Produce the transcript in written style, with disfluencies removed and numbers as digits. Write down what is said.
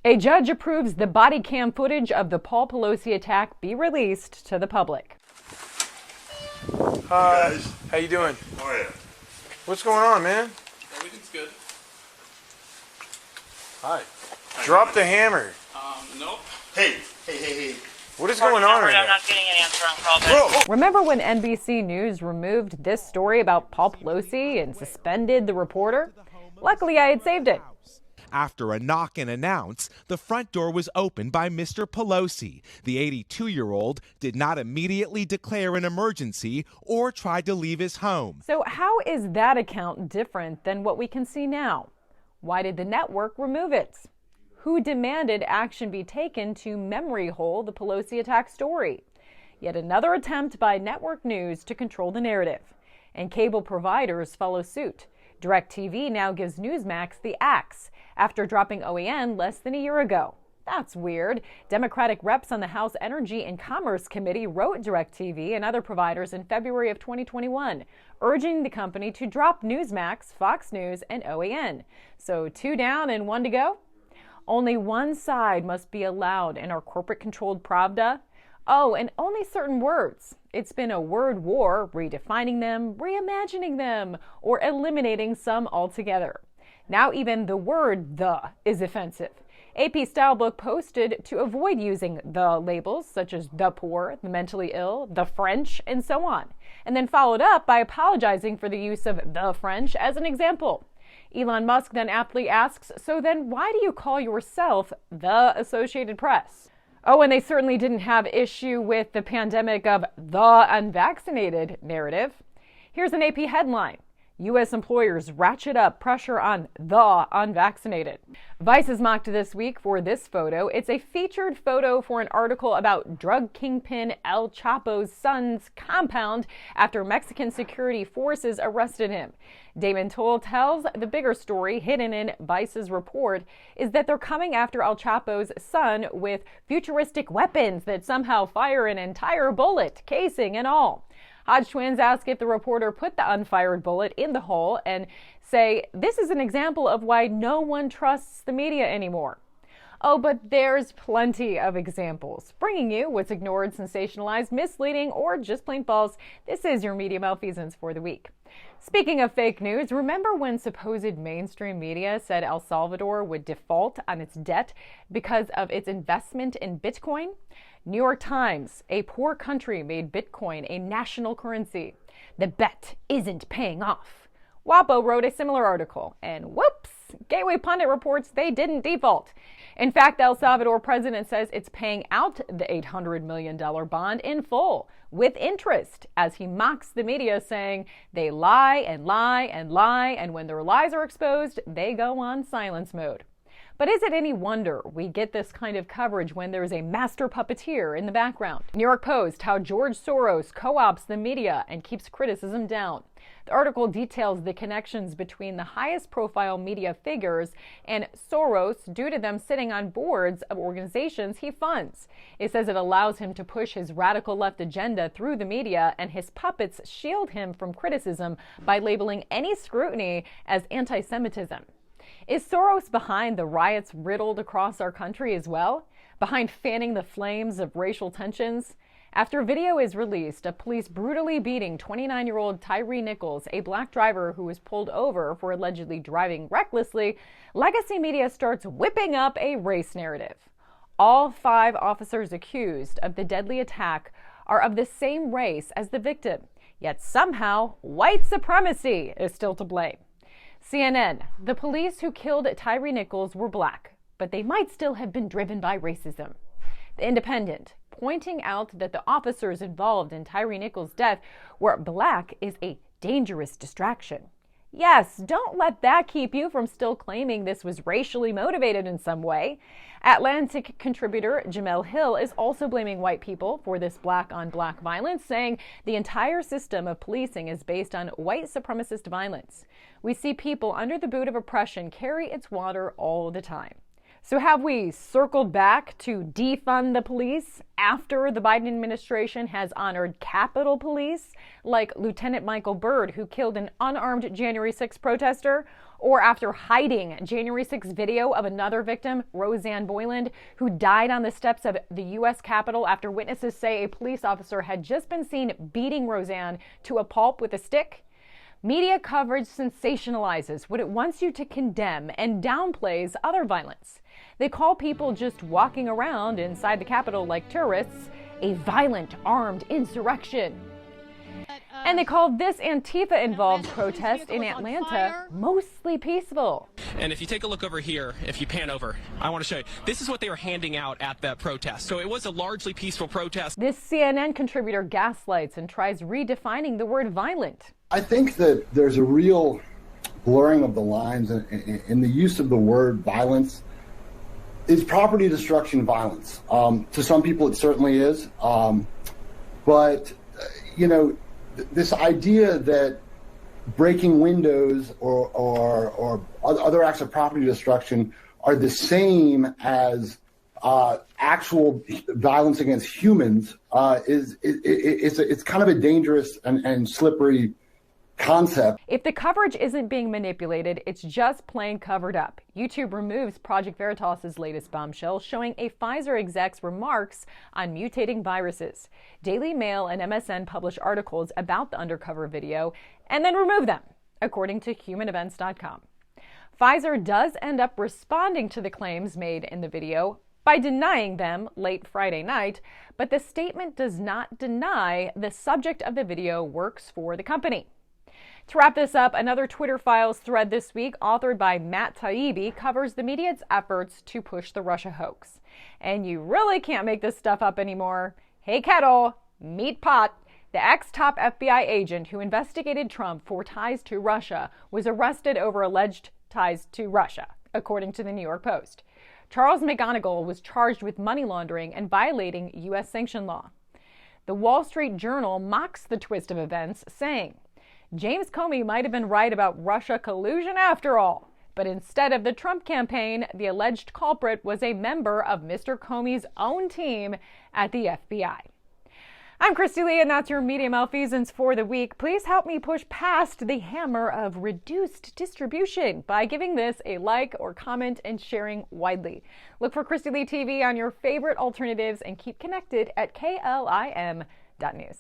A judge approves the body cam footage of the Paul Pelosi attack be released to the public. Hi, guys. How you doing? How are you? What's going on, man? Everything's good. Hi. Drop the hammer. Nope. Hey. What is going on right I'm now? not getting an answer on call back. Remember when NBC News removed this story about Paul Pelosi and suspended the reporter? Luckily, I had saved it. After a knock and announce, the front door was opened by Mr. Pelosi. The 82-year-old did not immediately declare an emergency or tried to leave his home. So how is that account different than what we can see now? Why did the network remove it? Who demanded action be taken to memory hole the Pelosi attack story? Yet another attempt by network news to control the narrative. And cable providers follow suit. DirecTV now gives Newsmax the axe after dropping OAN less than a year ago. That's weird. Democratic reps on the House Energy and Commerce Committee wrote DirecTV and other providers in February of 2021, urging the company to drop Newsmax, Fox News, and OAN. So 2 down and 1 to go? Only one side must be allowed in our corporate-controlled Pravda. Oh, and only certain words. It's been a word war, redefining them, reimagining them, or eliminating some altogether. Now even the word "the" is offensive. AP Stylebook posted to avoid using "the" labels such as the poor, the mentally ill, the French, and so on, and then followed up by apologizing for the use of the French as an example. Elon Musk then aptly asks, so then why do you call yourself the Associated Press? Oh, and they certainly didn't have issue with the pandemic of the unvaccinated narrative. Here's an AP headline. U.S. employers ratchet up pressure on the unvaccinated. Vice is mocked this week for this photo. It's a featured photo for an article about drug kingpin El Chapo's son's compound after Mexican security forces arrested him. Damon Toll tells the bigger story hidden in Vice's report is that they're coming after El Chapo's son with futuristic weapons that somehow fire an entire bullet, casing and all. Hodge twins ask if the reporter put the unfired bullet in the hole and say, this is an example of why no one trusts the media anymore. Oh, but there's plenty of examples. Bringing you what's ignored, sensationalized, misleading, or just plain false. This is your Media Malfeasance for the week. Speaking of fake news, remember when supposed mainstream media said El Salvador would default on its debt because of its investment in Bitcoin? New York Times, a poor country made Bitcoin a national currency. The bet isn't paying off. WAPO wrote a similar article, and whoops, Gateway Pundit reports they didn't default. In fact, El Salvador president says it's paying out the $800 million bond in full with interest as he mocks the media, saying they lie and lie and lie, and when their lies are exposed, they go on silence mode. But is it any wonder we get this kind of coverage when there's a master puppeteer in the background? New York Post, how George Soros co-opts the media and keeps criticism down. The article details the connections between the highest profile media figures and Soros due to them sitting on boards of organizations he funds. It says it allows him to push his radical left agenda through the media, and his puppets shield him from criticism by labeling any scrutiny as anti-Semitism. Is Soros behind the riots riddled across our country as well? Behind fanning the flames of racial tensions? After video is released of police brutally beating 29-year-old Tyree Nichols, a black driver who was pulled over for allegedly driving recklessly, legacy media starts whipping up a race narrative. All 5 officers accused of the deadly attack are of the same race as the victim, yet somehow white supremacy is still to blame. CNN, the police who killed Tyree Nichols were black, but they might still have been driven by racism. The Independent, pointing out that the officers involved in Tyree Nichols' death were black is a dangerous distraction. Yes, don't let that keep you from still claiming this was racially motivated in some way. Atlantic contributor Jamel Hill is also blaming white people for this black-on-black violence, saying the entire system of policing is based on white supremacist violence. We see people under the boot of oppression carry its water all the time. So have we circled back to defund the police after the Biden administration has honored Capitol Police, like Lieutenant Michael Byrd, who killed an unarmed January 6th protester? or after hiding January 6 video of another victim, Roseanne Boyland, who died on the steps of the U.S. Capitol after witnesses say a police officer had just been seen beating Roseanne to a pulp with a stick. Media coverage sensationalizes what it wants you to condemn and downplays other violence. They call people just walking around inside the Capitol like tourists a violent armed insurrection. And they called this Antifa-involved protest in Atlanta mostly peaceful. And if you take a look over here, if you pan over, I want to show you, this is what they were handing out at that protest. So it was a largely peaceful protest. This CNN contributor gaslights and tries redefining the word violent. I think that there's a real blurring of the lines in the use of the word violence. Is property destruction violence? To some people it certainly is. But, you know, this idea that breaking windows or other acts of property destruction are the same as actual violence against humans it's kind of a dangerous and slippery concept. If the coverage isn't being manipulated, it's just plain covered up. YouTube removes Project Veritas's latest bombshell, showing a Pfizer exec's remarks on mutating viruses. Daily Mail and MSN publish articles about the undercover video and then remove them, according to humanevents.com. Pfizer does end up responding to the claims made in the video by denying them late Friday night, but the statement does not deny the subject of the video works for the company. To wrap this up, another Twitter Files thread this week, authored by Matt Taibbi, covers the media's efforts to push the Russia hoax. And you really can't make this stuff up anymore. Hey kettle, meet pot. The ex-top FBI agent who investigated Trump for ties to Russia was arrested over alleged ties to Russia, according to the New York Post. Charles McGonigal was charged with money laundering and violating U.S. sanction law. The Wall Street Journal mocks the twist of events, saying, James Comey might have been right about Russia collusion after all, but instead of the Trump campaign, the alleged culprit was a member of Mr. Comey's own team at the FBI. I'm Christy Lee, and that's your Media Malfeasance for the week. Please help me push past the hammer of reduced distribution by giving this a like or comment and sharing widely. Look for Christy Lee TV on your favorite alternatives and keep connected at KLIM.news.